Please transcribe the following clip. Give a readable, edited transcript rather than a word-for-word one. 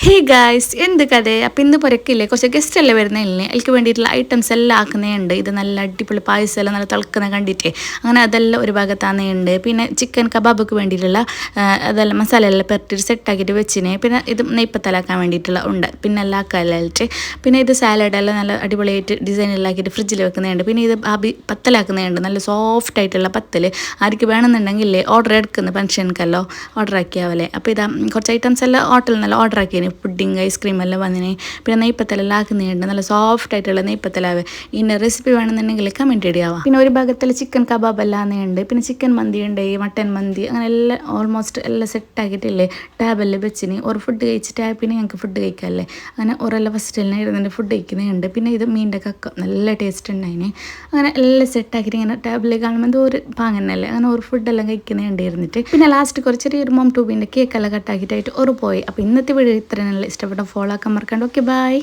Hey guys എന്ത് കഥ അപ്പം ഇന്ന് പുരക്കില്ലേ കുറച്ച് ഗസ്റ്റ് എല്ലാം വരുന്നില്ലേ അതിലേക്ക് വേണ്ടിയിട്ടുള്ള ഐറ്റംസ് എല്ലാം ആക്കുന്നതുണ്ട്. ഇത് നല്ല അടിപൊളി പായസം എല്ലാം നല്ല തിളക്കുന്ന കണ്ടിട്ടേ അങ്ങനെ അതെല്ലാം ഒരു ഭാഗത്താകുന്നുണ്ട്. പിന്നെ ചിക്കൻ കബാബിക്ക് വേണ്ടിയിട്ടുള്ള അതെല്ലാം മസാല എല്ലാം പെരട്ടിട്ട് സെറ്റാക്കിയിട്ട് വെച്ചിന്. പിന്നെ ഇത് നെയ്പ്പത്തലാക്കാൻ വേണ്ടിയിട്ടുള്ള ഉണ്ട്. പിന്നെ എല്ലാം ആക്കാനായിട്ട് പിന്നെ ഇത് സാലഡെല്ലാം നല്ല അടിപൊളിയായിട്ട് ഡിസൈനിലാക്കിയിട്ട് ഫ്രിഡ്ജിൽ വെക്കുന്നുണ്ട്. പിന്നെ ഇത് പത്തലാക്കുന്നുണ്ട്. നല്ല സോഫ്റ്റ് ആയിട്ടുള്ള പത്തൽ ആർക്ക് വേണമെന്നുണ്ടെങ്കിൽ ഓർഡർ എടുക്കുന്ന ഫംഗ്ഷൻക്കല്ലോ ഓർഡർ ആക്കിയാവല്ലേ. അപ്പോൾ ഇതാ കുറച്ച് ഐറ്റംസ് എല്ലാം ഹോട്ടലിൽ നല്ല ഓർഡർ ആക്കിയതിന് പുഡിങ് ഐസ്ക്രീം എല്ലാം വന്നിന്. പിന്നെ നെയ്പ്പത്തലെല്ലാം ആക്കുന്നുണ്ട്. നല്ല സോഫ്റ്റ് ആയിട്ടുള്ള നെയ്പ്പത്തലാവ്. ഇതിൻ്റെ റെസിപ്പി വേണമെന്നുണ്ടെങ്കിൽ കമൻറ്റ് ഇടിയാവാം. പിന്നെ ഒരു ഭാഗത്തിൽ ചിക്കൻ കബാബ് എല്ലാം ഉണ്ട്. പിന്നെ ചിക്കൻ മന്തി ഉണ്ട്, മട്ടൻ മന്തി, അങ്ങനെ എല്ലാം ഓൾമോസ്റ്റ് എല്ലാം സെറ്റാക്കിയിട്ടില്ലേ ടാബെല്ലാം വെച്ചിന്. ഒരു ഫുഡ് കഴിച്ചിട്ട് പിന്നെ ഞങ്ങൾക്ക് ഫുഡ് കഴിക്കാമല്ലേ അങ്ങനെ ഒരെല്ലാം ഫസ്റ്റ് എല്ലാം ഇരുന്നിട്ട് ഫുഡ് കഴിക്കുന്നുണ്ട്. പിന്നെ ഇത് മീൻ്റെ കക്ക നല്ല ടേസ്റ്റ് ഉണ്ടായിന്. അങ്ങനെ എല്ലാം സെറ്റാക്കിയിട്ട് ഇങ്ങനെ ടേബിളിൽ കാണുമ്പോൾ എന്തോ ഒരു പാങ്ങനല്ലേ അങ്ങനെ ഒരു ഫുഡെല്ലാം കഴിക്കുന്നുണ്ട് ഇരുന്നിട്ട്. പിന്നെ ലാസ്റ്റ് കുറച്ച് ചെറിയൊരു മോം ട്യൂബിൻ്റെ കേക്കെല്ലാം കട്ടാക്കിയിട്ടായിട്ട് ഒരു പോയി. അപ്പോൾ ഇന്നത്തെ വീഡിയോ ഇത്രയും നല്ല ഇഷ്ടപ്പെട്ട ഫോളോ ആക്കാൻ മറക്കണ്ട. Okay bye.